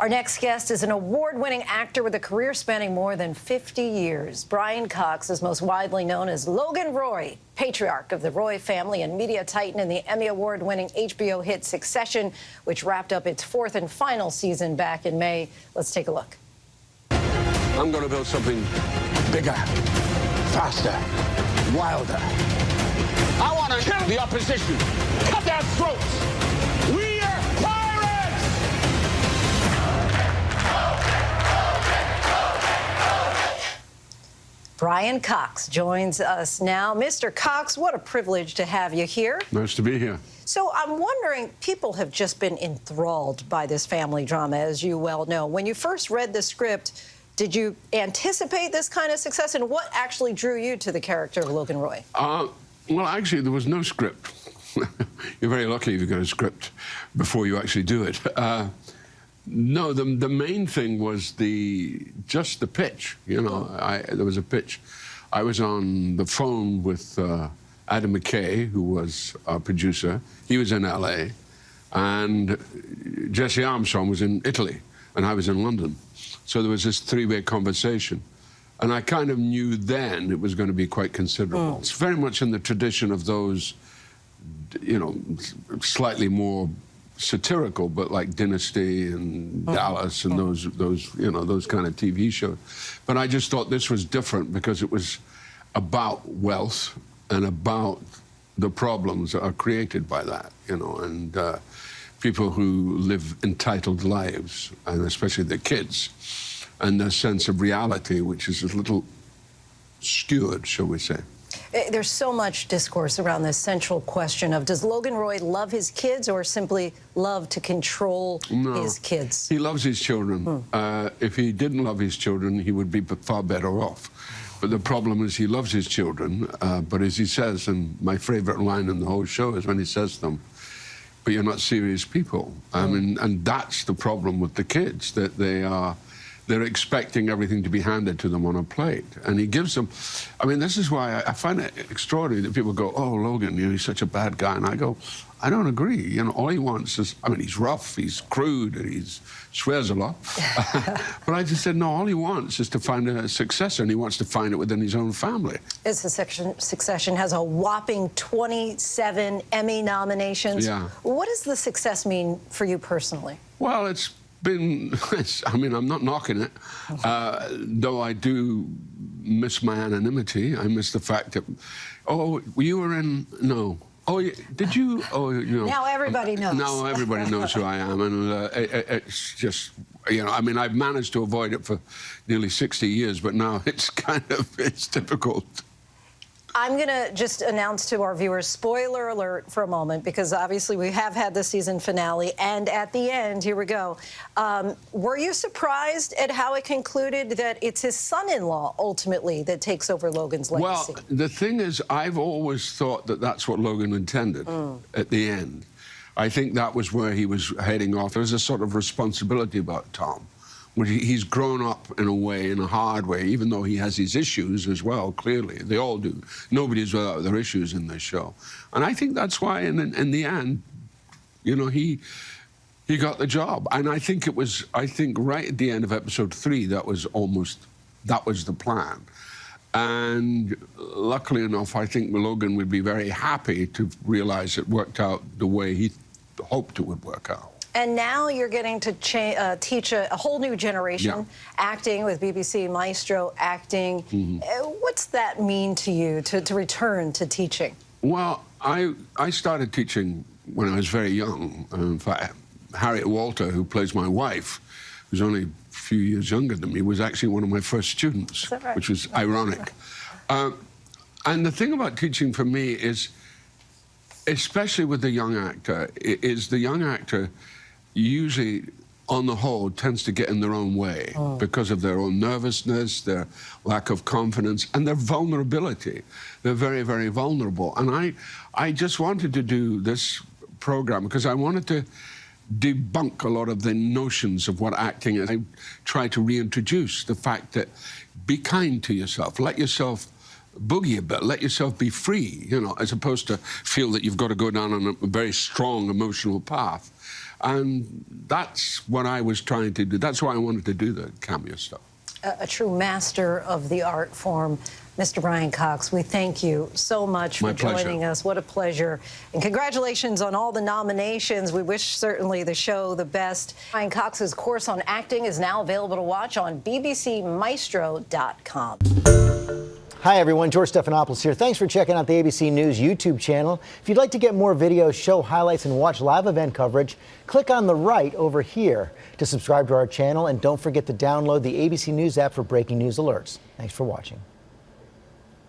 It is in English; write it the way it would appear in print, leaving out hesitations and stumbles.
Our next guest is an award-winning actor with a career spanning more than 50 years. Brian Cox is most widely known as Logan Roy, patriarch of the Roy family and media titan in the Emmy Award-winning HBO hit Succession, which wrapped up its fourth and final season back in May. Let's take a look. I'm going to build something bigger, faster, wilder. I want to kill the opposition, cut their throats. We are pirates! Brian Cox joins us now. Mr. Cox, what a privilege to have you here. Nice to be here. So I'm wondering, people have just been enthralled by this family drama, as you well know. When you first read the script, did you anticipate this kind of success, and what actually drew you to the character of Logan Roy? Well, actually, there was no script. You're very lucky if you get a script before you actually do it. No, the main thing was just the pitch. You know, there was a pitch. I was on the phone with Adam McKay, who was our producer. He was in LA, and Jesse Armstrong was in Italy, and I was in London. So there was this three-way conversation. And I kind of knew then it was going to be quite considerable. It's very much in the tradition of those, you know, slightly more satirical, but like Dynasty and Dallas and those you know, those kind of TV shows. But I just thought this was different because it was about wealth and about the problems that are created by that, you know, and people who live entitled lives, and especially the kids, and their sense of reality, which is a little skewed, shall we say. There's so much discourse around this central question of, does Logan Roy love his kids or simply love to control his kids? He loves his children. If he didn't love his children, he would be far better off. But the problem is he loves his children, but as he says, and my favorite line in the whole show is when he says to them, but you're not serious people. I mean, and that's the problem with the kids, that they're expecting everything to be handed to them on a plate. And he gives them, I mean, this is why I find it extraordinary that people go, oh, Logan, you know, he's such a bad guy. And I go, I don't agree. You know, all he wants is, I mean, he's rough, he's crude, and he swears a lot. But I just said, no, all he wants is to find a successor, and he wants to find it within his own family. Succession has a whopping 27 Emmy nominations. Yeah. What does the success mean for you personally? Well, it's been, I mean, I'm not knocking it, though I do miss my anonymity. I miss the fact that, oh, you were in, no. Oh, did you? Oh, you know. Now everybody knows. Now everybody knows who I am, and it's just, you know, I mean, I've managed to avoid it for nearly 60 years, but now it's kind of, it's difficult. I'm going to just announce to our viewers, spoiler alert for a moment, because obviously we have had the season finale, and at the end, here we go. Were you surprised at how it concluded, that it's his son-in-law, ultimately, that takes over Logan's legacy? Well, the thing is, I've always thought that that's what Logan intended at the end. I think that was where he was heading off. There was a sort of responsibility about Tom. He's grown up in a way, in a hard way, even though he has his issues as well, clearly. They all do. Nobody's without their issues in this show. And I think that's why, in the end, you know, he got the job. And I think it was, right at the end of episode 3, that was the plan. And luckily enough, I think Logan would be very happy to realize it worked out the way he hoped it would work out. And now you're getting to teach a whole new generation, acting with BBC Maestro, acting. What's that mean to you, to return to teaching? Well, I started teaching when I was very young. In fact, Harriet Walter, who plays my wife, who's only a few years younger than me, was actually one of my first students, Is that right? which was ironic. And the thing about teaching for me is, especially with the young actor, is the young actor usually, on the whole, tends to get in their own way because of their own nervousness, their lack of confidence, and their vulnerability. They're very, very vulnerable. And I just wanted to do this program because I wanted to debunk a lot of the notions of what acting is. I try to reintroduce the fact that be kind to yourself, let yourself boogie a bit, let yourself be free, you know, as opposed to feel that you've got to go down on a very strong emotional path. And that's what I was trying to do. That's why I wanted to do the cameo stuff. A true master of the art form. Mr. Brian Cox, we thank you so much for joining us. What a pleasure. And congratulations on all the nominations. We wish certainly the show the best. Brian Cox's course on acting is now available to watch on bbcmaestro.com. Hi, everyone. George Stephanopoulos here. Thanks for checking out the ABC News YouTube channel. If you'd like to get more videos, show highlights, and watch live event coverage, click on the right over here to subscribe to our channel. And don't forget to download the ABC News app for breaking news alerts. Thanks for watching.